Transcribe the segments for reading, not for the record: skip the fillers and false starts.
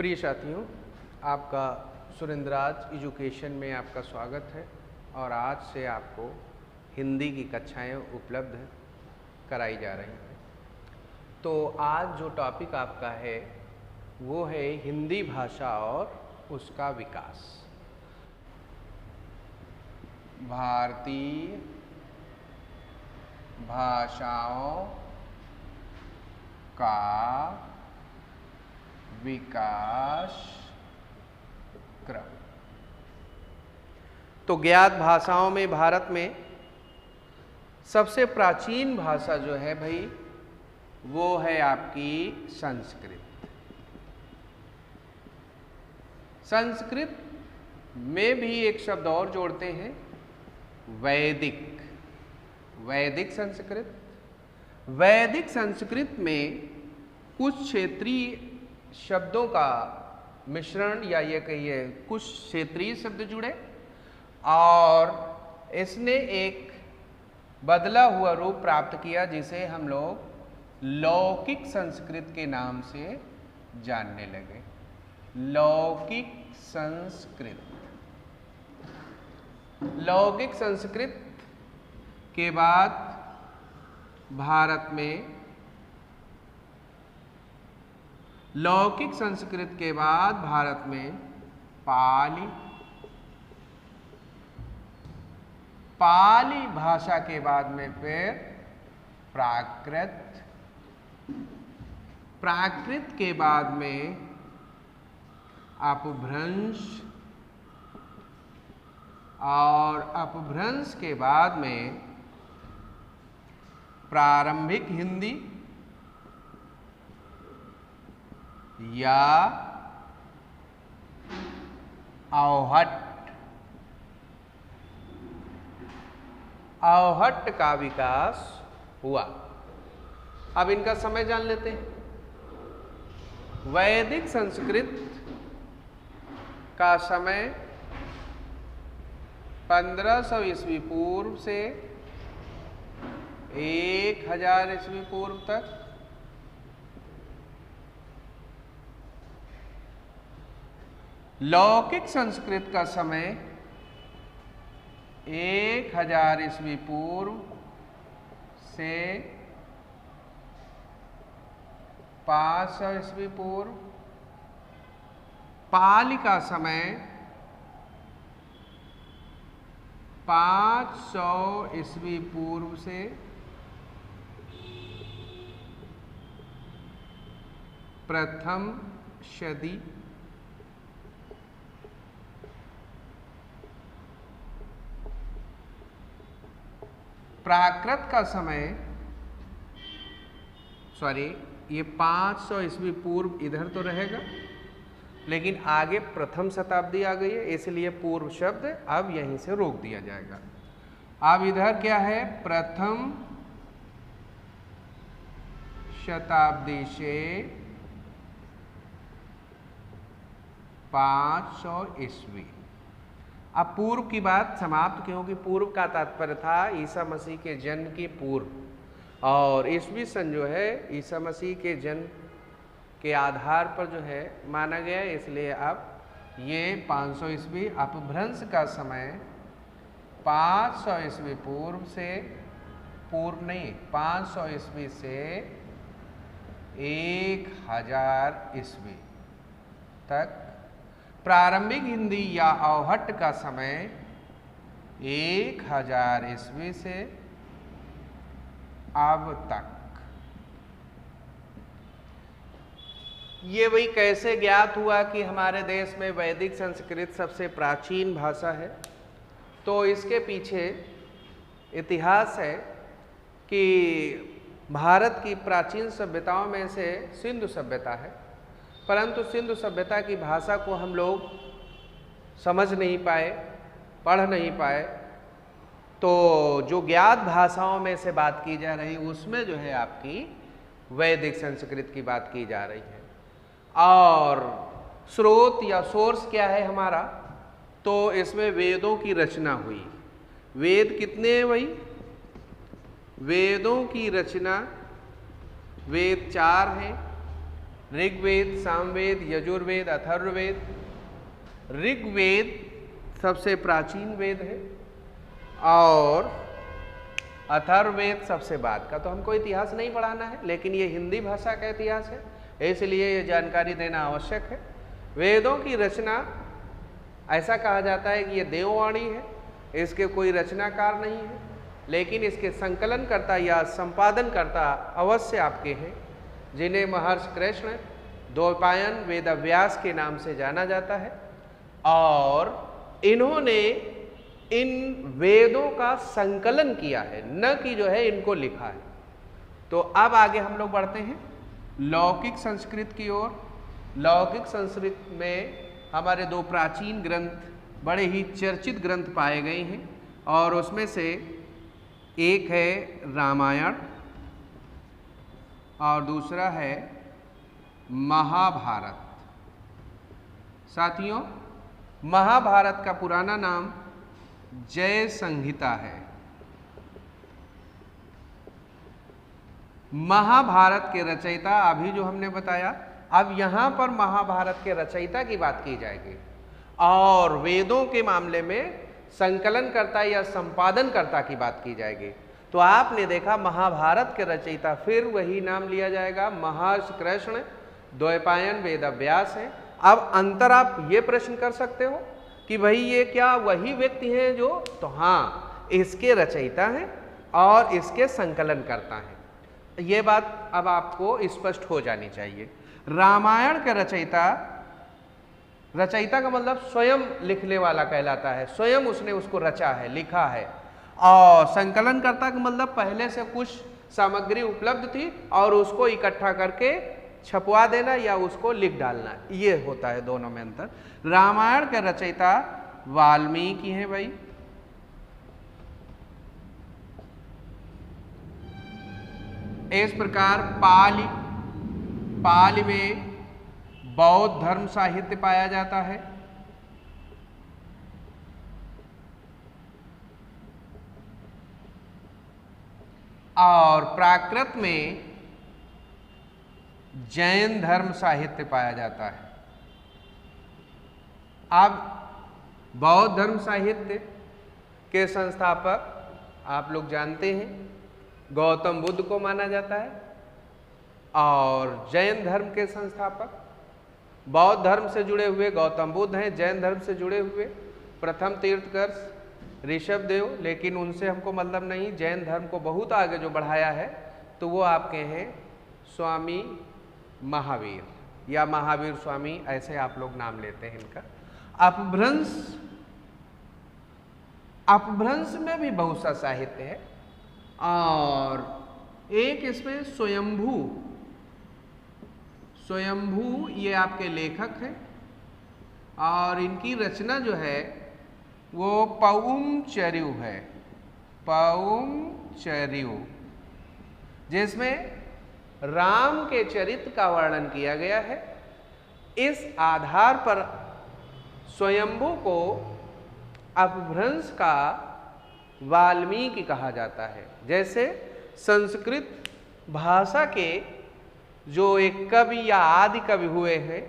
प्रिय साथियों, आपका सुरेंद्राज एजुकेशन में आपका स्वागत है और आज से आपको हिंदी की कक्षाएं उपलब्ध कराई जा रही हैं। तो आज जो टॉपिक आपका है वो है हिंदी भाषा और उसका विकास। भारतीय भाषाओं का विकास क्रम। तो ज्ञात भाषाओं में भारत में सबसे प्राचीन भाषा जो है भाई वो है आपकी संस्कृत। संस्कृत में भी एक शब्द और जोड़ते हैं, वैदिक। वैदिक संस्कृत। वैदिक संस्कृत में कुछ क्षेत्रीय शब्दों का मिश्रण या ये कहिए कुछ क्षेत्रीय शब्द जुड़े और इसने एक बदला हुआ रूप प्राप्त किया जिसे हम लोग लौकिक संस्कृत के नाम से जानने लगे। लौकिक संस्कृत। लौकिक संस्कृत के बाद भारत में लौकिक संस्कृत के बाद भारत में पाली। पाली भाषा के बाद में फिर प्राकृत। प्राकृत के बाद में अपभ्रंश और अपभ्रंश के बाद में प्रारंभिक हिंदी या अवहट्ट। अवहट्ट का विकास हुआ। अब इनका समय जान लेते हैं। वैदिक संस्कृत का समय 1500 ईस्वी पूर्व से 1000 ईस्वी पूर्व तक। लौकिक संस्कृत का समय 1000 ईस्वी पूर्व से 500 ईस्वी पूर्व। पाली का समय 500 ईस्वी पूर्व से 1st सदी। प्राकृत का समय ये 500 ईस्वी पूर्व इधर तो रहेगा लेकिन आगे 1st शताब्दी आ गई है इसलिए पूर्व शब्द अब यहीं से रोक दिया जाएगा। अब इधर क्या है, 1st शताब्दी से 500 ईस्वी। अब पूर्व की बात समाप्त क्योंकि पूर्व का तात्पर्य था ईसा मसीह के जन्म के पूर्व और ईस्वी सन जो है ईसा मसीह के जन्म के आधार पर जो है माना गया, इसलिए अब ये 500 ईस्वी। अपभ्रंश का समय 500 ईस्वी पूर्व से 500 ईस्वी से 1000 ईस्वी तक। प्रारंभिक हिंदी या अवहट्ट का समय 1000 ईस्वी से अब तक। ये वही कैसे ज्ञात हुआ कि हमारे देश में वैदिक संस्कृत सबसे प्राचीन भाषा है, तो इसके पीछे इतिहास है कि भारत की प्राचीन सभ्यताओं में से सिंधु सभ्यता है, परंतु सिंधु सभ्यता की भाषा को हम लोग समझ नहीं पाए, पढ़ नहीं पाए। तो जो ज्ञात भाषाओं में से बात की जा रही उसमें जो है आपकी वैदिक संस्कृत की बात की जा रही है। और स्रोत या सोर्स क्या है हमारा, तो इसमें वेदों की रचना हुई। वेद कितने हैं भाई? वेदों की रचना वेद 4 हैं ऋग्वेद, सामवेद, यजुर्वेद, अथर्ववेद। ऋग्वेद सबसे प्राचीन वेद है और अथर्ववेद सबसे बाद का। तो हमको इतिहास नहीं पढ़ाना है, लेकिन ये हिंदी भाषा का इतिहास है, इसलिए ये जानकारी देना आवश्यक है। वेदों की रचना, ऐसा कहा जाता है कि ये देववाणी है, इसके कोई रचनाकार नहीं है, लेकिन इसके संकलनकर्ता या संपादनकर्ता अवश्य आपके हैं, जिन्हें महर्षि कृष्ण द्वैपायन वेदव्यास के नाम से जाना जाता है। और इन्होंने इन वेदों का संकलन किया है, न कि जो है इनको लिखा है। तो अब आगे हम लोग बढ़ते हैं लौकिक संस्कृत की ओर। लौकिक संस्कृत में हमारे दो प्राचीन ग्रंथ, बड़े ही चर्चित ग्रंथ पाए गए हैं, और उसमें से एक है रामायण और दूसरा है महाभारत। साथियों, महाभारत का पुराना नाम जय संहिता है। महाभारत के रचयिता अभी जो हमने बताया, अब यहां पर महाभारत के रचयिता की बात की जाएगी, और वेदों के मामले में संकलनकर्ता या संपादनकर्ता की बात की जाएगी। तो आपने देखा महाभारत के रचयिता फिर वही नाम लिया जाएगा, महर्षि कृष्ण द्वैपायन वेदव्यास है। अब अंतर आप ये प्रश्न कर सकते हो कि भाई ये क्या वही व्यक्ति हैं जो, तो हाँ, इसके रचयिता हैं और इसके संकलनकर्ता हैं। ये बात अब आपको स्पष्ट हो जानी चाहिए। रामायण के रचयिता, रचयिता का मतलब स्वयं लिखने वाला कहलाता है, स्वयं उसने उसको रचा है, लिखा है। और संकलनकर्ता का मतलब पहले से कुछ सामग्री उपलब्ध थी और उसको इकट्ठा करके छपवा देना या उसको लिख डालना, ये होता है दोनों में अंतर। रामायण के रचयिता वाल्मीकि हैं भाई। इस प्रकार पाली में बौद्ध धर्म साहित्य पाया जाता है। और प्राकृत में जैन धर्म साहित्य पाया जाता है। अब बौद्ध धर्म साहित्य के संस्थापक आप लोग जानते हैं गौतम बुद्ध को माना जाता है, और जैन धर्म के संस्थापक बौद्ध धर्म से जुड़े हुए गौतम बुद्ध हैं, जैन धर्म से जुड़े हुए प्रथम तीर्थंकर ऋषभ देव, लेकिन उनसे हमको मतलब नहीं। जैन धर्म को बहुत आगे जो बढ़ाया है तो वो आपके हैं स्वामी महावीर या महावीर स्वामी, ऐसे आप लोग नाम लेते हैं इनका। अपभ्रंश में भी बहुत सा साहित्य है, और एक इसमें स्वयंभू ये आपके लेखक हैं, और इनकी रचना जो है वो पौमचर्यु है, पौमचर्यु, जिसमें राम के चरित्र का वर्णन किया गया है। इस आधार पर स्वयंभू को अपभ्रंश का वाल्मीकि कहा जाता है। जैसे संस्कृत भाषा के जो एक कवि या आदि कवि हुए हैं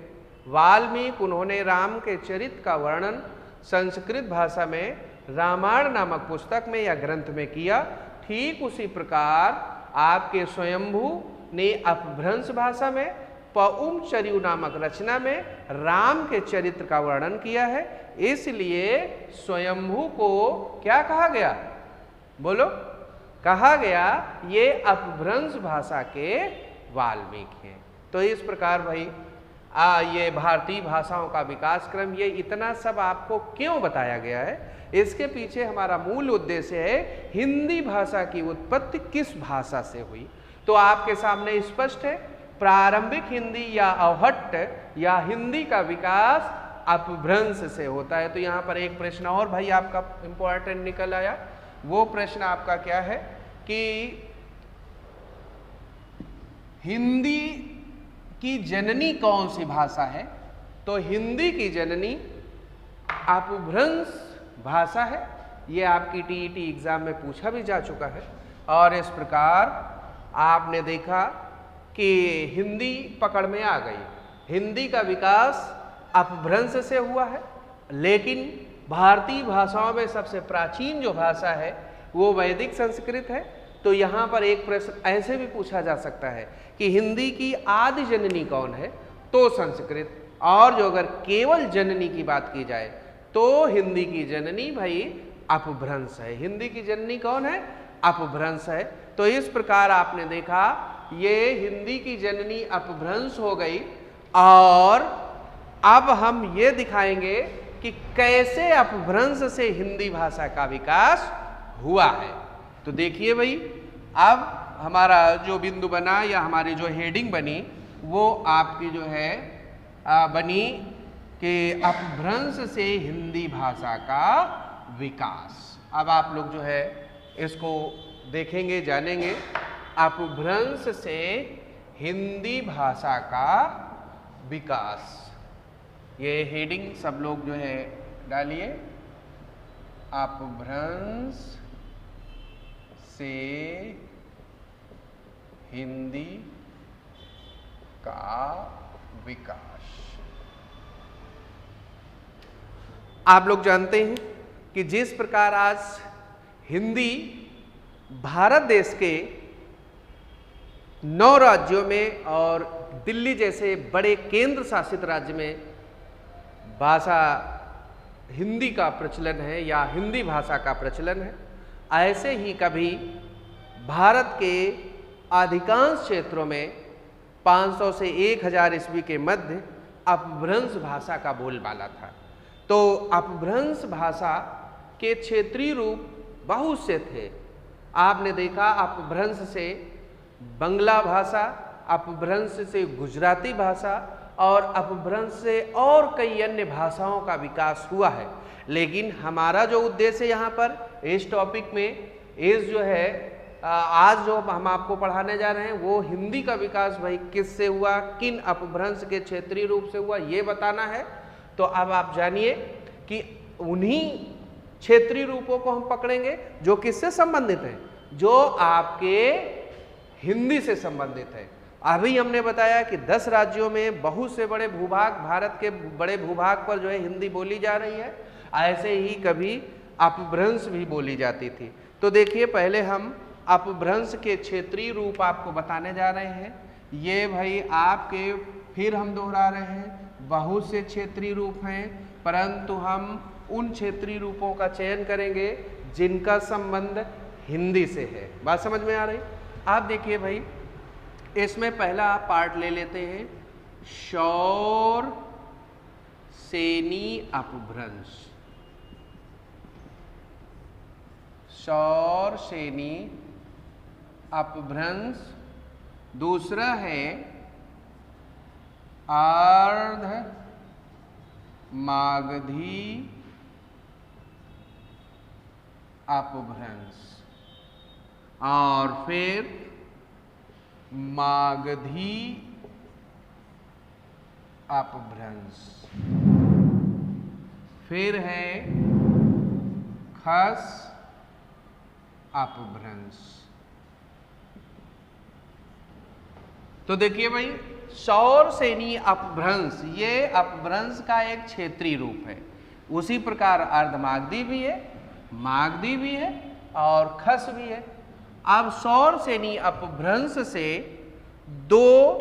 वाल्मीकि, उन्होंने राम के चरित्र का वर्णन संस्कृत भाषा में रामायण नामक पुस्तक में या ग्रंथ में किया। ठीक उसी प्रकार आपके स्वयंभू ने अपभ्रंश भाषा में पौमचर्यु नामक रचना में राम के चरित्र का वर्णन किया है। इसलिए स्वयंभू को क्या कहा गया, बोलो, कहा गया ये अपभ्रंश भाषा के वाल्मीकि हैं। तो इस प्रकार भाई ये भारतीय भाषाओं का विकास क्रम, ये इतना सब आपको क्यों बताया गया है, इसके पीछे हमारा मूल उद्देश्य है हिंदी भाषा की उत्पत्ति किस भाषा से हुई। तो आपके सामने स्पष्ट है, प्रारंभिक हिंदी या अवहट्ट या हिंदी का विकास अपभ्रंश से होता है। तो यहाँ पर एक प्रश्न और भाई आपका इंपॉर्टेंट निकल आया। वो प्रश्न आपका क्या है कि हिंदी की जननी कौन सी भाषा है? तो हिंदी की जननी अपभ्रंश भाषा है। ये आपकी टीईटी एग्जाम में पूछा भी जा चुका है। और इस प्रकार आपने देखा कि हिंदी पकड़ में आ गई। हिंदी का विकास अपभ्रंश से हुआ है, लेकिन भारतीय भाषाओं में सबसे प्राचीन जो भाषा है वो वैदिक संस्कृत है। तो यहाँ पर एक प्रश्न ऐसे भी पूछा जा सकता है कि हिंदी की आदि जननी कौन है, तो संस्कृत। और जो अगर केवल जननी की बात की जाए तो हिंदी की जननी भाई अपभ्रंश है। हिंदी की जननी कौन है? अपभ्रंश है। तो इस प्रकार आपने देखा ये हिंदी की जननी अपभ्रंश हो गई। और अब हम ये दिखाएंगे कि कैसे अपभ्रंश से हिंदी भाषा का विकास हुआ है। तो देखिए भाई, अब हमारा जो बिंदु बना या हमारी जो हेडिंग बनी वो आपकी जो है बनी कि अपभ्रंश से हिंदी भाषा का विकास। अब आप लोग जो है इसको देखेंगे, जानेंगे। अपभ्रंश से हिंदी भाषा का विकास, ये हेडिंग सब लोग जो है डालिए। अपभ्रंश से हिंदी का विकास। आप लोग जानते हैं कि जिस प्रकार आज हिंदी भारत देश के 9 राज्यों में और दिल्ली जैसे बड़े केंद्र शासित राज्य में भाषा हिंदी का प्रचलन है या हिंदी भाषा का प्रचलन है, ऐसे ही कभी भारत के अधिकांश क्षेत्रों में 500 से 1000 ईस्वी के मध्य अपभ्रंश भाषा का बोलबाला था। तो अपभ्रंश भाषा के क्षेत्रीय रूप बहुत से थे। आपने देखा अपभ्रंश से बंगला भाषा, अपभ्रंश से गुजराती भाषा और अपभ्रंश से और कई अन्य भाषाओं का विकास हुआ है। लेकिन हमारा जो उद्देश्य यहाँ पर इस टॉपिक में इस जो है आज जो हम आपको पढ़ाने जा रहे हैं वो हिंदी का विकास भाई किससे हुआ, किन अपभ्रंश के क्षेत्रीय रूप से हुआ, ये बताना है। तो अब आप जानिए कि उन्हीं क्षेत्रीय रूपों को हम पकड़ेंगे जो किससे संबंधित हैं, जो आपके हिंदी से संबंधित है। अभी हमने बताया कि 10 राज्यों में बहुत से बड़े भूभाग, भारत के बड़े भूभाग पर जो है हिंदी बोली जा रही है। ऐसे ही कभी अपभ्रंश भी बोली जाती थी। तो देखिए, पहले हम अपभ्रंश के क्षेत्रीय रूप आपको बताने जा रहे हैं। ये भाई आपके फिर हम दोहरा रहे हैं, बहुत से क्षेत्रीय रूप हैं, परंतु हम उन क्षेत्रीय रूपों का चयन करेंगे जिनका संबंध हिंदी से है। बात समझ में आ रही? आप देखिए भाई, इसमें पहला पार्ट ले लेते हैं, शौर सेनी अपभ्रंश। शौर सेनी अपभ्रंश। दूसरा है अर्ध मागधी अपभ्रंश और फिर मागधी अपभ्रंश। फिर है खस अपभ्रंश। तो देखिए भाई, शौर सेनी अपभ्रंश ये अपभ्रंश का एक क्षेत्रीय रूप है। उसी प्रकार अर्धमागधी भी है, मागधी भी है और खस भी है। अब शौर सेनी अपभ्रंश से 2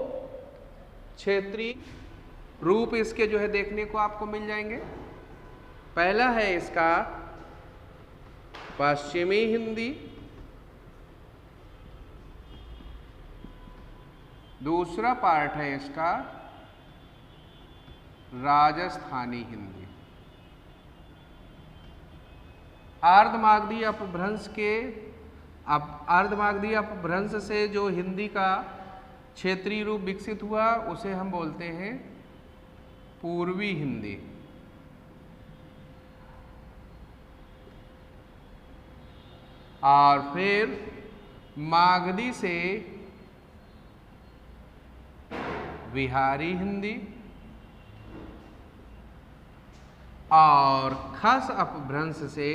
क्षेत्रीय रूप इसके जो है देखने को आपको मिल जाएंगे। पहला है इसका पश्चिमी हिंदी, दूसरा पार्ट है इसका राजस्थानी हिंदी। अर्धमागधी अपभ्रंश के अर्धमागधी अपभ्रंश से जो हिंदी का क्षेत्रीय रूप विकसित हुआ उसे हम बोलते हैं पूर्वी हिंदी। और फिर मागधी से बिहारी हिंदी और खस अपभ्रंश से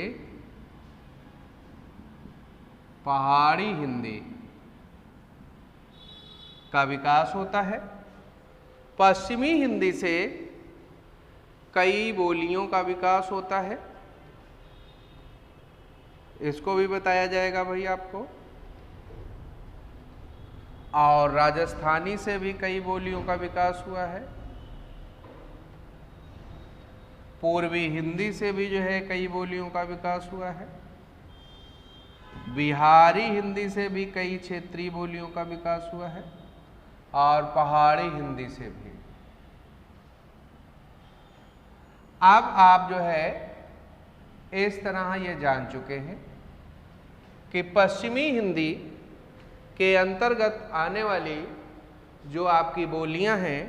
पहाड़ी हिंदी। का विकास होता है। पश्चिमी हिंदी से कई बोलियों का विकास होता है, इसको भी बताया जाएगा भाई आपको। और राजस्थानी से भी कई बोलियों का विकास हुआ है। पूर्वी हिंदी से भी जो है कई बोलियों का विकास हुआ है। बिहारी हिंदी से भी कई क्षेत्रीय बोलियों का विकास हुआ है और पहाड़ी हिंदी से भी। अब आप जो है इस तरह ये जान चुके हैं कि पश्चिमी हिंदी के अंतर्गत आने वाली जो आपकी बोलियां हैं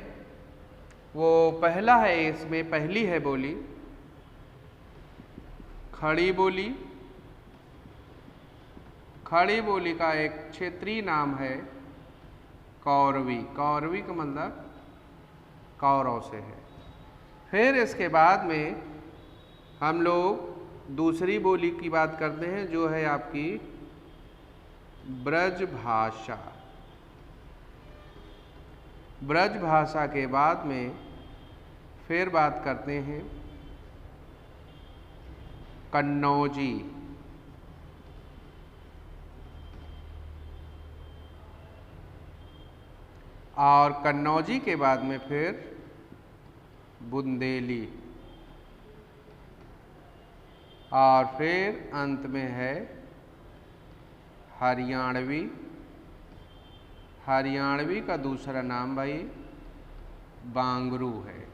वो पहला है, इसमें पहली है बोली खड़ी बोली। खड़ी बोली का एक क्षेत्रीय नाम है कौरवी। कौरवी का मतलब कौरव से है। फिर इसके बाद में हम लोग दूसरी बोली की बात करते हैं जो है आपकी ब्रज भाषा। ब्रज भाषा के बाद में फिर बात करते हैं कन्नौजी। और कन्नौजी के बाद में फिर बुंदेली और फिर अंत में है हरियाणवी। हरियाणवी का दूसरा नाम भाई बांगरू है।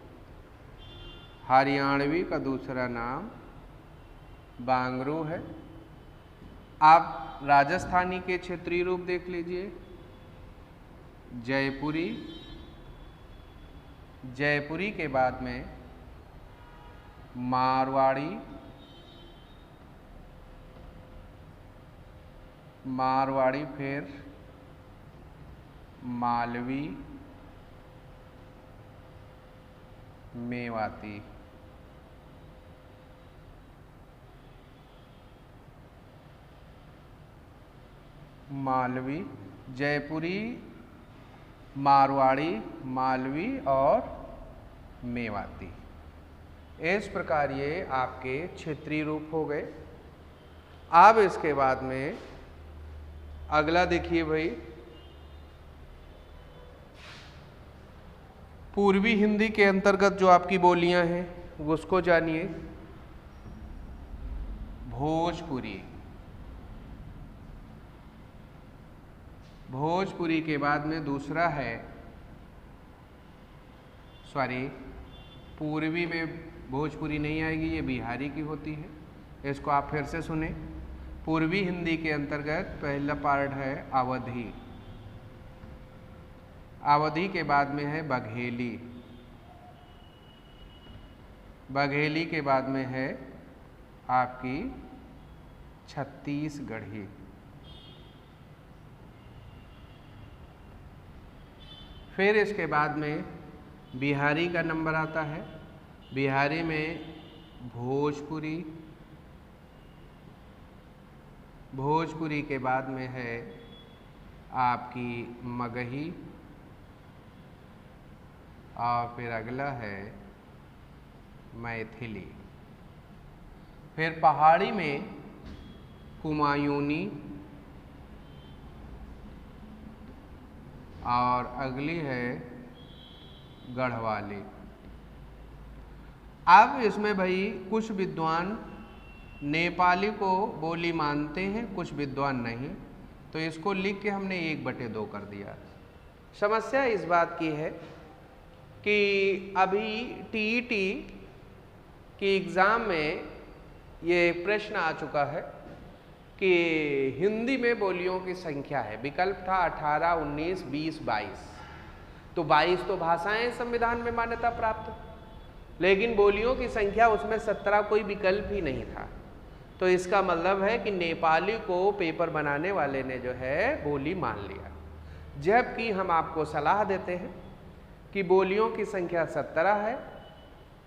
हरियाणवी का दूसरा नाम बांगरू है। आप राजस्थानी के क्षेत्रीय रूप देख लीजिए, जयपुरी। जयपुरी के बाद में मारवाड़ी। मारवाड़ी फिर मालवी, मेवाती। मालवी, जयपुरी, मारवाड़ी, मालवी और मेवाती। इस प्रकार ये आपके क्षेत्रीय रूप हो गए। अब इसके बाद में अगला देखिए भाई, पूर्वी हिंदी के अंतर्गत जो आपकी बोलियां हैं उसको जानिए। भोजपुरी। भोजपुरी के बाद में दूसरा है, पूर्वी में भोजपुरी नहीं आएगी, ये बिहारी की होती है। इसको आप फिर से सुने। पूर्वी हिंदी के अंतर्गत पहला पार्ट है अवधी। अवधी के बाद में है बघेली। बघेली के बाद में है आपकी छत्तीसगढ़ी। फिर इसके बाद में बिहारी का नंबर आता है। बिहारी में भोजपुरी। भोजपुरी के बाद में है आपकी मगही और फिर अगला है मैथिली। फिर पहाड़ी में कुमायूनी और अगली है गढ़वाली। अब इसमें भाई कुछ विद्वान नेपाली को बोली मानते हैं, कुछ विद्वान नहीं, तो इसको लिख के हमने 1/2 कर दिया। समस्या इस बात की है कि अभी टीईटी की एग्ज़ाम में ये प्रश्न आ चुका है कि हिंदी में बोलियों की संख्या है। विकल्प था 18, 19, 20, 22। तो 22 तो भाषाएं संविधान में मान्यता प्राप्त, लेकिन बोलियों की संख्या उसमें 17 कोई विकल्प ही नहीं था। तो इसका मतलब है कि नेपाली को पेपर बनाने वाले ने जो है बोली मान लिया, जबकि हम आपको सलाह देते हैं कि बोलियों की संख्या 17 है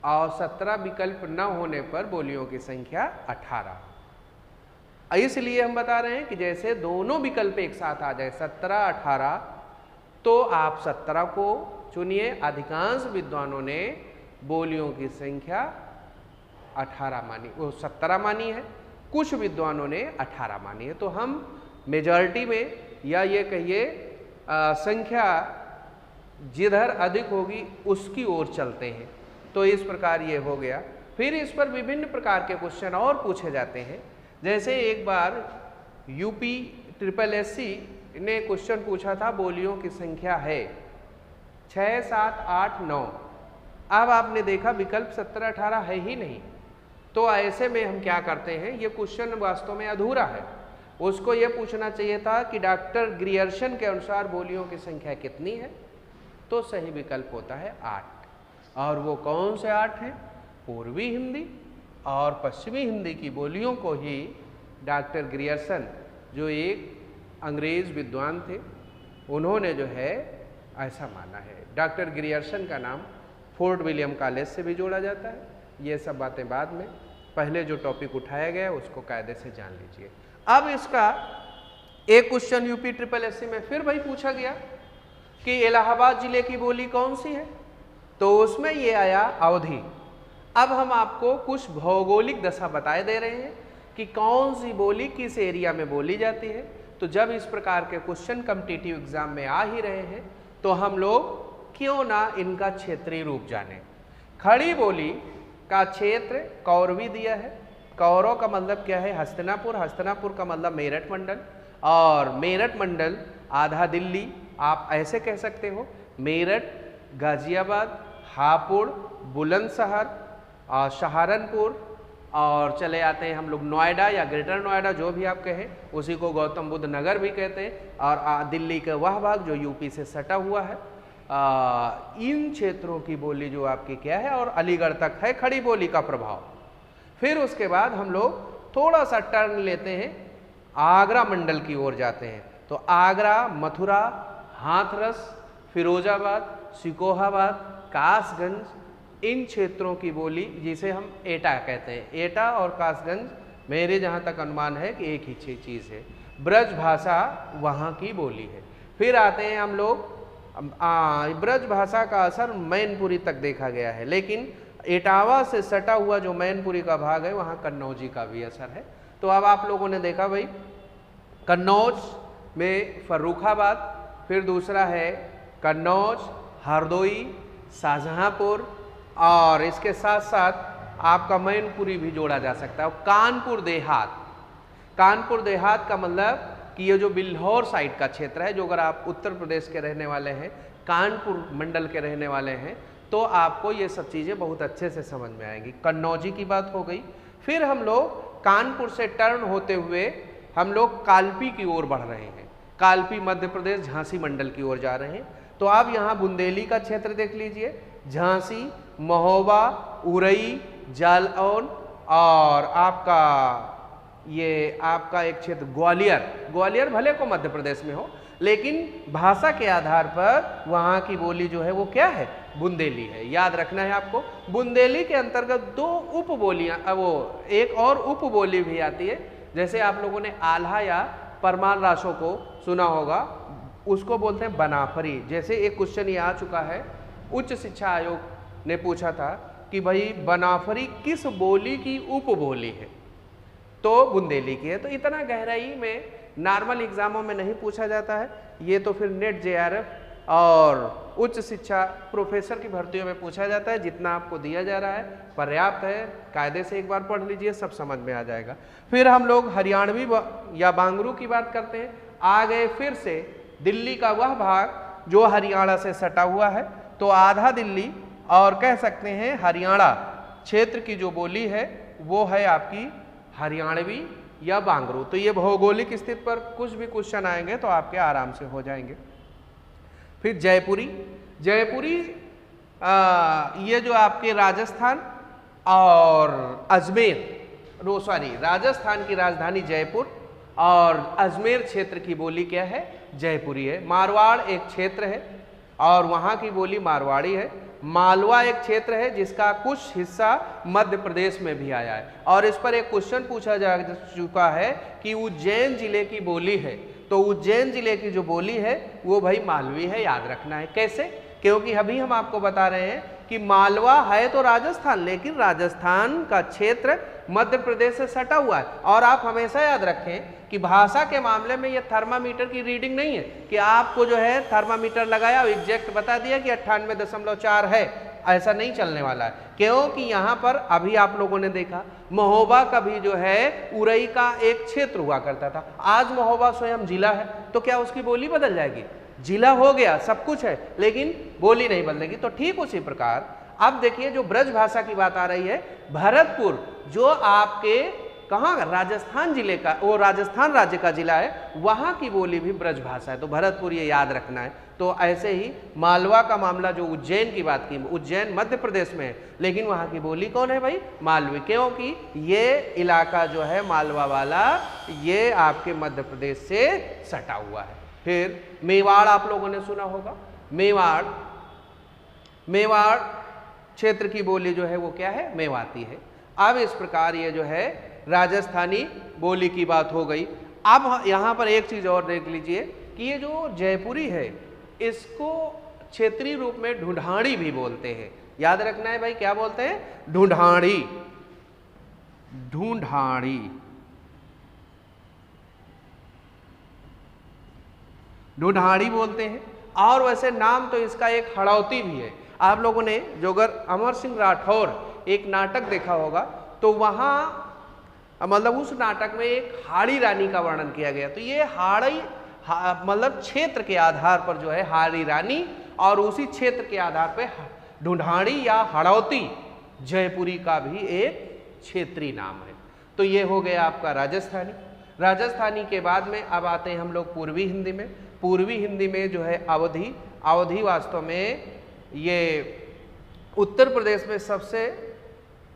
और 17 विकल्प न होने पर बोलियों की संख्या 18। इसलिए हम बता रहे हैं कि जैसे दोनों विकल्प एक साथ आ जाए 17, 18, तो आप 17 को चुनिए। अधिकांश विद्वानों ने बोलियों की संख्या 18 मानी, वो 17 मानी है, कुछ विद्वानों ने 18 मानी है। तो हम मेजॉरिटी में, या ये कहिए संख्या जिधर अधिक होगी उसकी ओर चलते हैं। तो इस प्रकार ये हो गया। फिर इस पर विभिन्न प्रकार के क्वेश्चन और पूछे जाते हैं। जैसे एक बार यूपी SSSC ने क्वेश्चन पूछा था, बोलियों की संख्या है 6, 7, 8, 9। अब आपने देखा विकल्प 17, 18 है ही नहीं। तो ऐसे में हम क्या करते हैं, ये क्वेश्चन वास्तव में अधूरा है। उसको ये पूछना चाहिए था कि डॉक्टर ग्रियर्सन के अनुसार बोलियों की संख्या कितनी है। तो सही विकल्प होता है 8। और वो कौन से 8 हैं? पूर्वी हिंदी और पश्चिमी हिंदी की बोलियों को ही डॉक्टर ग्रियर्सन, जो एक अंग्रेज विद्वान थे, उन्होंने जो है ऐसा माना है। डॉक्टर ग्रियर्सन का नाम फोर्ट विलियम कॉलेज से भी जोड़ा जाता है। ये सब बातें बाद में, पहले जो टॉपिक उठाया गया उसको कायदे से जान लीजिए। अब इसका एक क्वेश्चन यूपी SSSC में फिर वही पूछा गया कि इलाहाबाद जिले की बोली कौन सी है। तो उसमें ये आया अवधी। अब हम आपको कुछ भौगोलिक दशा बताए दे रहे हैं कि कौन सी बोली किस एरिया में बोली जाती है। तो जब इस प्रकार के क्वेश्चन कॉम्पिटिटिव एग्जाम में आ ही रहे हैं तो हम लोग क्यों ना इनका क्षेत्रीय रूप जाने। खड़ी बोली का क्षेत्र कौरवी दिया है। कौरव का मतलब क्या है? हस्तिनापुर। हस्तिनापुर का मतलब मेरठ मंडल, और मेरठ मंडल आधा दिल्ली, आप ऐसे कह सकते हो। मेरठ, गाजियाबाद, हापुड़, बुलंदशहर और सहारनपुर, और चले आते हैं हम लोग नोएडा या ग्रेटर नोएडा, जो भी आप कहें, उसी को गौतम बुद्ध नगर भी कहते हैं। और दिल्ली का वह भाग जो यूपी से सटा हुआ है, इन क्षेत्रों की बोली जो आपकी क्या है, और अलीगढ़ तक है खड़ी बोली का प्रभाव। फिर उसके बाद हम लोग थोड़ा सा टर्न लेते हैं, आगरा मंडल की ओर जाते हैं। तो आगरा, मथुरा, हाथरस, फिरोजाबाद, सिकोहाबाद, कासगंज, इन क्षेत्रों की बोली, जिसे हम एटा कहते हैं, एटा और कासगंज मेरे जहाँ तक अनुमान है कि एक ही चीज़ है। ब्रज भाषा वहाँ की बोली है। फिर आते हैं हम लोग, ब्रज भाषा का असर मैनपुरी तक देखा गया है, लेकिन एटावा से सटा हुआ जो मैनपुरी का भाग है वहाँ कन्नौजी का भी असर है। तो अब आप लोगों ने देखा भाई, कन्नौज में फर्रुखाबाद, फिर दूसरा है कन्नौज, हरदोई, शाहजहाँपुर, और इसके साथ साथ आपका मैनपुरी भी जोड़ा जा सकता है। और कानपुर देहात, कानपुर देहात का मतलब कि ये जो बिल्हौर साइड का क्षेत्र है, जो अगर आप उत्तर प्रदेश के रहने वाले हैं, कानपुर मंडल के रहने वाले हैं, तो आपको ये सब चीज़ें बहुत अच्छे से समझ में आएंगी। कन्नौजी की बात हो गई। फिर हम लोग कानपुर से टर्न होते हुए हम लोग कालपी की ओर बढ़ रहे हैं। कालपी मध्य प्रदेश झांसी मंडल की ओर जा रहे हैं। तो आप यहाँ बुंदेली का क्षेत्र देख लीजिए, झांसी, महोबा, उरई, जालौन, और आपका ये आपका एक क्षेत्र ग्वालियर। ग्वालियर भले को मध्य प्रदेश में हो, लेकिन भाषा के आधार पर वहाँ की बोली जो है वो क्या है? बुंदेली है। याद रखना है आपको। बुंदेली के अंतर्गत 2 उप बोलियाँ, वो एक और उप बोली भी आती है। जैसे आप लोगों ने आल्हा या परमाल राशों को सुना होगा, उसको बोलते हैं बनाफरी। जैसे एक क्वेश्चन ये आ चुका है, उच्च शिक्षा आयोग ने पूछा था कि भाई बनाफरी किस बोली की उप बोली है? तो बुंदेली की है। तो इतना गहराई में नॉर्मल एग्जामों में नहीं पूछा जाता है, ये तो फिर नेट JRF और उच्च शिक्षा प्रोफेसर की भर्तियों में पूछा जाता है। जितना आपको दिया जा रहा है पर्याप्त है, कायदे से एक बार पढ़ लीजिए, सब समझ में आ जाएगा। फिर हम लोग हरियाणवी या बांगरू की बात करते हैं। आ गए फिर से दिल्ली का वह भाग जो हरियाणा से सटा हुआ है। तो आधा दिल्ली और कह सकते हैं हरियाणा क्षेत्र की जो बोली है वो है आपकी हरियाणवी या बांगरू। तो ये भौगोलिक स्थिति पर कुछ भी क्वेश्चन आएंगे तो आपके आराम से हो जाएंगे। फिर जयपुरी, जयपुरी ये जो आपके राजस्थान और अजमेर, राजस्थान की राजधानी जयपुर और अजमेर क्षेत्र की बोली क्या है? जयपुरी है। मारवाड़ एक क्षेत्र है और वहाँ की बोली मारवाड़ी है। मालवा एक क्षेत्र है जिसका कुछ हिस्सा मध्य प्रदेश में भी आया है। और इस पर एक क्वेश्चन पूछा जा चुका है कि उज्जैन जिले की बोली है तो उज्जैन जिले की जो बोली है वो भाई मालवी है, याद रखना है। कैसे? क्योंकि अभी हम आपको बता रहे हैं कि मालवा है तो राजस्थान, लेकिन राजस्थान का क्षेत्र मध्य प्रदेश से सटा हुआ है। और आप हमेशा याद रखें कि भाषा के मामले में ये थर्मामीटर की रीडिंग नहीं है कि आपको जो है थर्मामीटर लगाया और एग्जैक्ट बता दिया कि 98.4 है, ऐसा नहीं चलने वाला है। क्योंकि यहाँ पर अभी आप लोगों ने देखा महोबा का भी जो है उरई का एक क्षेत्र हुआ करता था, आज महोबा स्वयं जिला है, तो क्या उसकी बोली बदल जाएगी? जिला हो गया, सब कुछ है, लेकिन बोली नहीं बदलेगी। तो ठीक उसी प्रकार अब देखिए जो ब्रज भाषा की बात आ रही है, भरतपुर जो आपके कहाँ राजस्थान जिले का, वो राजस्थान राज्य का जिला है, वहाँ की बोली भी ब्रज भाषा है, तो भरतपुर ये याद रखना है। तो ऐसे ही मालवा का मामला जो उज्जैन की बात की, उज्जैन मध्य प्रदेश में है, लेकिन वहाँ की बोली कौन है भाई? मालवी, क्योंकि ये इलाका जो है मालवा वाला ये आपके मध्य प्रदेश से सटा हुआ है। फिर मेवाड़ आप लोगों ने सुना होगा, मेवाड़ क्षेत्र की बोली जो है वो क्या है? मेवाती है। अब इस प्रकार ये जो है राजस्थानी बोली की बात हो गई। अब यहाँ पर एक चीज और देख लीजिए कि ये जो जयपुरी है इसको क्षेत्रीय रूप में ढूंढाड़ी भी बोलते हैं, याद रखना है भाई, क्या बोलते हैं? ढूंढाड़ी, ढूंढाड़ी, ढूंढाड़ी बोलते हैं। और वैसे नाम तो इसका एक हड़ौती भी है। आप लोगों ने जो अगर अमर सिंह राठौर एक नाटक देखा होगा तो वहाँ मतलब उस नाटक में एक हाड़ी रानी का वर्णन किया गया, तो ये हाड़ी मतलब क्षेत्र के आधार पर जो है हाड़ी रानी, और उसी क्षेत्र के आधार पर ढूंढाड़ी या हड़ौती जयपुरी का भी एक क्षेत्रीय नाम है। तो ये हो गया आपका राजस्थानी। राजस्थानी के बाद में अब आते हैं हम लोग पूर्वी हिंदी में। पूर्वी हिंदी में जो है अवधी, अवधी वास्तव में ये उत्तर प्रदेश में सबसे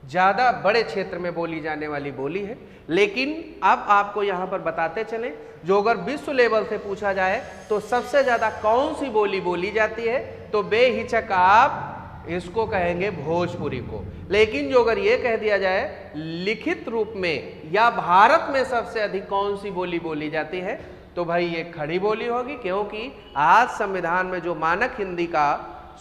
ज़्यादा बड़े क्षेत्र में बोली जाने वाली बोली है। लेकिन अब आपको यहाँ पर बताते चलें, जो अगर विश्व लेवल से पूछा जाए तो सबसे ज़्यादा कौन सी बोली बोली जाती है, तो बेहिचक आप इसको कहेंगे भोजपुरी को। लेकिन जो अगर ये कह दिया जाए लिखित रूप में या भारत में सबसे अधिक कौन सी बोली बोली जाती है, तो भाई ये खड़ी बोली होगी, क्योंकि आज संविधान में जो मानक हिंदी का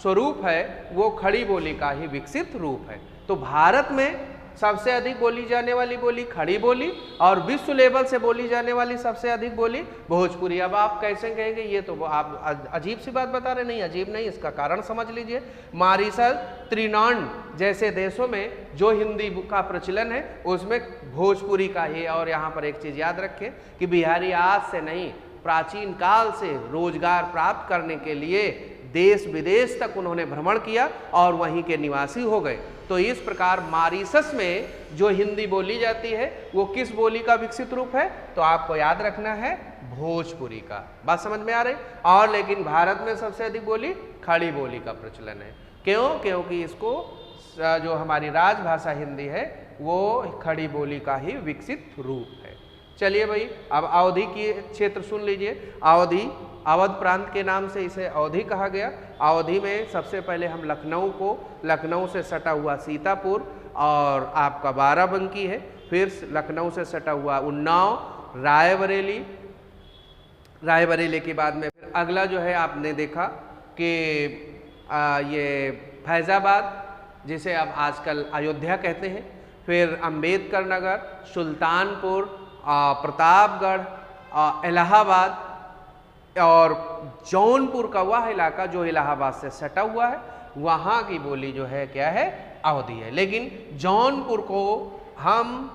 स्वरूप है वो खड़ी बोली का ही विकसित रूप है। तो भारत में सबसे अधिक बोली जाने वाली बोली खड़ी बोली, और विश्व लेवल से बोली जाने वाली सबसे अधिक बोली भोजपुरी। अब आप कैसे कहेंगे? ये तो आप अजीब सी बात बता रहे। नहीं, अजीब नहीं, इसका कारण समझ लीजिए। मॉरिशस, त्रिनाड जैसे देशों में जो हिंदी का प्रचलन है उसमें भोजपुरी का ही। और यहाँ पर एक चीज़ याद रखें कि बिहारी आज से नहीं, प्राचीन काल से रोजगार प्राप्त करने के लिए देश विदेश तक उन्होंने भ्रमण किया और वहीं के निवासी हो गए। तो इस प्रकार मॉरिशस में जो हिंदी बोली जाती है वो किस बोली का विकसित रूप है? तो आपको याद रखना है भोजपुरी का। बात समझ में आ रही? और लेकिन भारत में सबसे अधिक बोली खड़ी बोली का प्रचलन है। क्यों? क्योंकि इसको जो हमारी राजभाषा हिंदी है वो खड़ी बोली का ही विकसित रूप है। चलिए भाई, अब अवधी की क्षेत्र सुन लीजिए। अवधी, अवध प्रांत के नाम से इसे अवधी कहा गया। अवधी में सबसे पहले हम लखनऊ को, लखनऊ से सटा हुआ सीतापुर और आपका बाराबंकी है, फिर लखनऊ से सटा हुआ उन्नाव, रायबरेली, रायबरेली के बाद में फिर अगला जो है आपने देखा कि ये फैज़ाबाद, जिसे अब आजकल अयोध्या कहते हैं, फिर अंबेडकर नगर, सुल्तानपुर, प्रतापगढ़, इलाहाबाद और जौनपुर का वह इलाका जो इलाहाबाद से सटा हुआ है, वहाँ की बोली जो है क्या है? अवधी है। लेकिन जौनपुर को हम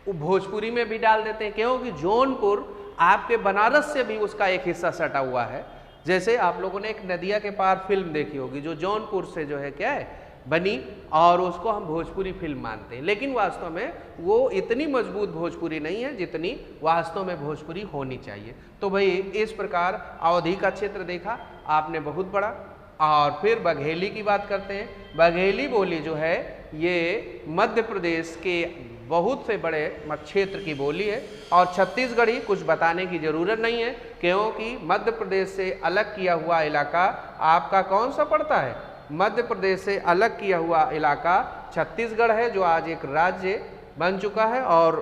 भोजपुरी में भी डाल देते हैं, क्योंकि जौनपुर आपके बनारस से भी उसका एक हिस्सा सटा हुआ है। जैसे आप लोगों ने एक नदिया के पार फिल्म देखी होगी जो जौनपुर से जो है क्या है बनी, और उसको हम भोजपुरी फिल्म मानते हैं, लेकिन वास्तव में वो इतनी मजबूत भोजपुरी नहीं है जितनी वास्तव में भोजपुरी होनी चाहिए। तो भाई इस प्रकार अवधी का क्षेत्र देखा आपने बहुत बड़ा। और फिर बघेली की बात करते हैं। बघेली बोली जो है ये मध्य प्रदेश के बहुत से बड़े क्षेत्र की बोली है, और छत्तीसगढ़ी कुछ बताने की ज़रूरत नहीं है, क्योंकि मध्य प्रदेश से अलग किया हुआ इलाका आपका कौन सा पड़ता है? मध्य प्रदेश से अलग किया हुआ इलाका छत्तीसगढ़ है, जो आज एक राज्य बन चुका है। और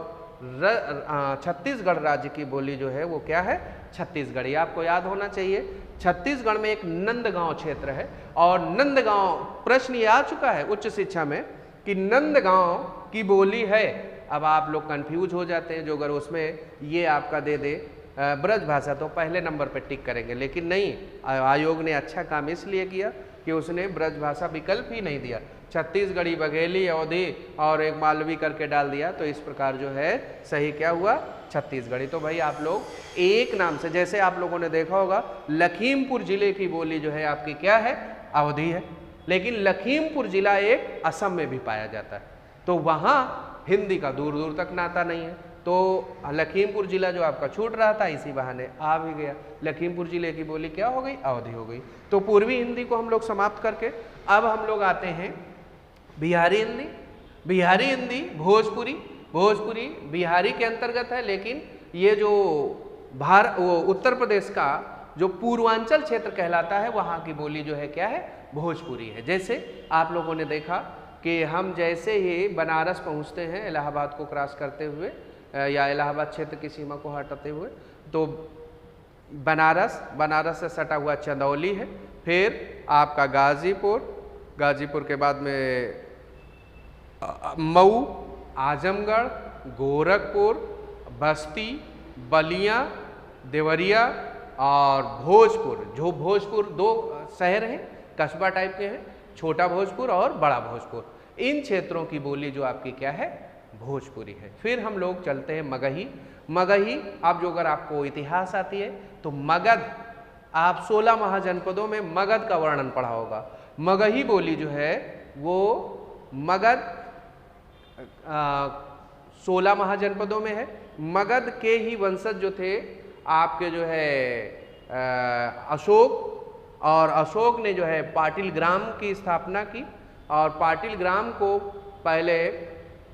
छत्तीसगढ़ राज्य की बोली जो है वो क्या है? छत्तीसगढ़। ये आपको याद होना चाहिए। छत्तीसगढ़ में एक नंदगांव क्षेत्र है और नंदगांव, प्रश्न ये आ चुका है उच्च शिक्षा में कि नंदगांव की बोली है। अब आप लोग कंफ्यूज हो जाते हैं, जो अगर उसमें ये आपका दे दे ब्रज भाषा तो पहले नंबर पे टिक करेंगे, लेकिन नहीं, आयोग ने अच्छा काम इसलिए किया कि उसने ब्रज भाषा विकल्प ही नहीं दिया, छत्तीसगढ़ी, बघेली, अवधी और एक मालवी करके डाल दिया। तो इस प्रकार जो है सही क्या हुआ, छत्तीसगढ़ी। तो भाई आप लोग एक नाम से, जैसे आप लोगों ने देखा होगा लखीमपुर जिले की बोली जो है आपकी क्या है, अवधी है, लेकिन लखीमपुर जिला एक असम में भी पाया जाता है, तो वहाँ हिंदी का दूर दूर तक नाता नहीं है। तो लखीमपुर जिला जो आपका छूट रहा था इसी बहाने आ भी गया। लखीमपुर जिले की बोली क्या हो गई, अवधी हो गई। तो पूर्वी हिंदी को हम लोग समाप्त करके अब हम लोग आते हैं बिहारी हिंदी। बिहारी हिंदी भोजपुरी, भोजपुरी बिहारी के अंतर्गत है, लेकिन ये जो उत्तर प्रदेश का जो पूर्वांचल क्षेत्र कहलाता है वहाँ की बोली जो है क्या है, भोजपुरी है। जैसे आप लोगों ने देखा कि हम जैसे ही बनारस पहुँचते हैं इलाहाबाद को क्रॉस करते हुए या इलाहाबाद क्षेत्र की सीमा को हटाते हुए, तो बनारस से सटा हुआ चंदौली है, फिर आपका गाजीपुर, गाजीपुर के बाद में मऊ, आजमगढ़, गोरखपुर, बस्ती, बलिया, देवरिया और भोजपुर। जो भोजपुर दो शहर हैं, कस्बा टाइप के हैं, छोटा भोजपुर और बड़ा भोजपुर। इन क्षेत्रों की बोली जो आपकी क्या है, भोजपुरी है। फिर हम लोग चलते हैं मगही। मगही, अब जो अगर आपको इतिहास आती है तो मगध, आप 16 महाजनपदों में मगध का वर्णन पढ़ा होगा। मगही बोली जो है वो मगध 16 महाजनपदों में है। मगध के ही वंशज जो थे आपके जो है अशोक, और अशोक ने जो है पाटिल ग्राम की स्थापना की, और पाटिल ग्राम को पहले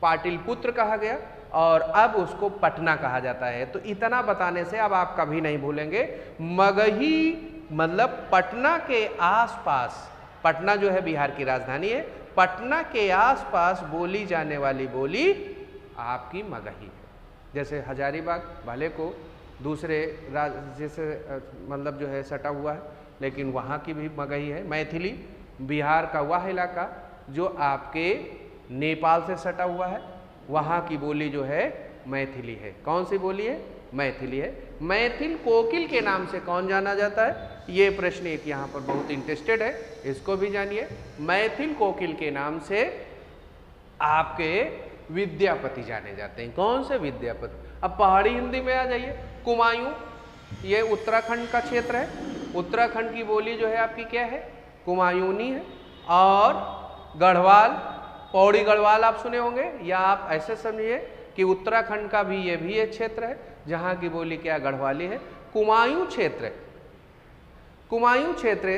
पाटिल पुत्र कहा गया और अब उसको पटना कहा जाता है। तो इतना बताने से अब आप कभी नहीं भूलेंगे, मगही मतलब पटना के आसपास, पटना जो है बिहार की राजधानी है, पटना के आसपास बोली जाने वाली बोली आपकी मगही है। जैसे हजारीबाग भले को दूसरे राज्य से मतलब जो है सटा हुआ है, लेकिन वहाँ की भी मगही है। मैथिली बिहार का वह इलाका जो आपके नेपाल से सटा हुआ है, वहाँ की बोली जो है मैथिली है। कौन सी बोली है, मैथिली है। मैथिल कोकिल के नाम से कौन जाना जाता है, ये प्रश्न एक यहाँ पर बहुत इंटरेस्टेड है, इसको भी जानिए। मैथिल कोकिल के नाम से आपके विद्यापति जाने जाते हैं। कौन से विद्यापति। अब पहाड़ी हिंदी में आ जाइए, कुमायूं, ये उत्तराखंड का क्षेत्र है। उत्तराखंड की बोली जो है आपकी क्या है, कुमायूनी है। और गढ़वाल, पौड़ी गढ़वाल आप सुने होंगे, या आप ऐसे समझिए कि उत्तराखंड का भी ये भी एक क्षेत्र है जहाँ की बोली क्या, गढ़वाली है। कुमायूं क्षेत्र, कुमायूं क्षेत्र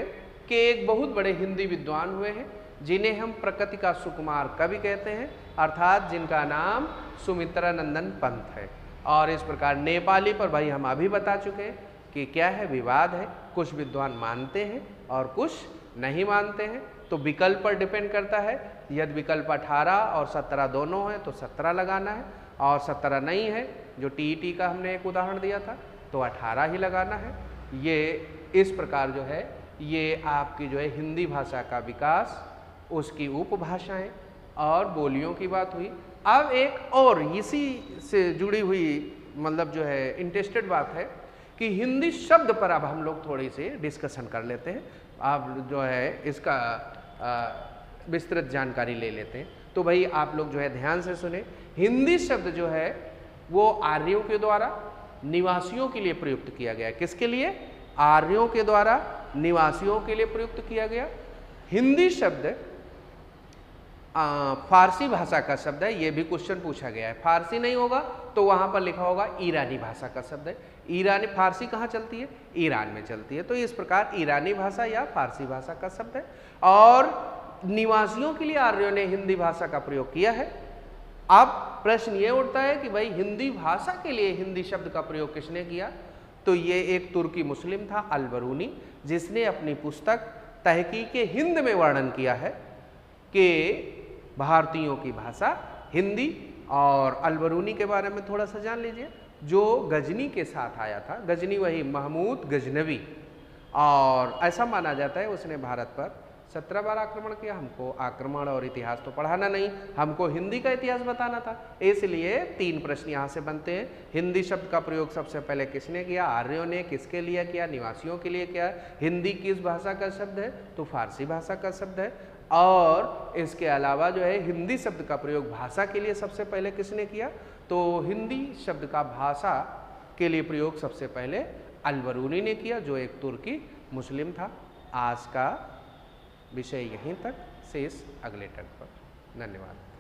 के एक बहुत बड़े हिंदी विद्वान हुए हैं जिन्हें हम प्रकृति का सुकुमार कवि कहते हैं, अर्थात जिनका नाम सुमित्रानंदन पंत है। और इस प्रकार नेपाली पर भाई हम अभी बता चुके हैं कि क्या है, विवाद है, कुछ विद्वान मानते हैं और कुछ नहीं मानते हैं। तो विकल्प पर डिपेंड करता है, यदि विकल्प 18 और 17 दोनों है तो 17 लगाना है, और 17 नहीं है, जो टीईटी का हमने एक उदाहरण दिया था, तो 18 ही लगाना है। ये इस प्रकार जो है ये आपकी जो है हिंदी भाषा का विकास, उसकी उपभाषाएं और बोलियों की बात हुई। अब एक और इसी से जुड़ी हुई मतलब जो है इंटरेस्टेड बात है कि हिंदी शब्द पर अब हम लोग थोड़ी सी डिस्कशन कर लेते हैं। आप जो है इसका विस्तृत जानकारी ले लेते हैं। तो भाई आप लोग जो है ध्यान से सुने, हिंदी शब्द जो है वो आर्यों के द्वारा निवासियों के लिए प्रयुक्त किया गया। किसके लिए, आर्यों के द्वारा निवासियों के लिए प्रयुक्त किया गया। हिंदी शब्द फारसी भाषा का शब्द है, ये भी क्वेश्चन पूछा गया है। फारसी नहीं होगा तो वहाँ पर लिखा होगा ईरानी भाषा का शब्द है। ईरानी, फारसी कहाँ चलती है, ईरान में चलती है। तो इस प्रकार ईरानी भाषा या फारसी भाषा का शब्द है। और निवासियों के लिए आर्यों ने हिंदी भाषा का प्रयोग किया है। अब प्रश्न ये उठता है कि भाई हिंदी भाषा के लिए हिंदी शब्द का प्रयोग किसने किया, तो ये एक तुर्की मुस्लिम था अल-बरूनी, जिसने अपनी पुस्तक तहकीके हिंद में वर्णन किया है कि भारतीयों की भाषा हिंदी। और अल-बरूनी के बारे में थोड़ा सा जान लीजिए। जो गजनी के साथ आया था। गजनी वही महमूद गजनवी, और ऐसा माना जाता है उसने भारत पर 17 बार आक्रमण किया। हमको आक्रमण और इतिहास तो पढ़ाना नहीं, हमको हिंदी का इतिहास बताना था, इसलिए 3 प्रश्न यहाँ से बनते हैं। हिंदी शब्द का प्रयोग सबसे पहले किसने किया? आर्यों ने। किसके लिए किया? निवासियों के लिए किया। हिंदी किस भाषा का शब्द है? तो फारसी भाषा का शब्द है। और इसके अलावा जो है हिंदी शब्द का प्रयोग भाषा के लिए सबसे पहले किसने किया? तो हिंदी शब्द का भाषा के लिए प्रयोग सबसे पहले अल-बरूनी ने किया, जो एक तुर्की मुस्लिम था। आज का विषय यहीं तक, शेष अगले टर्म पर। धन्यवाद।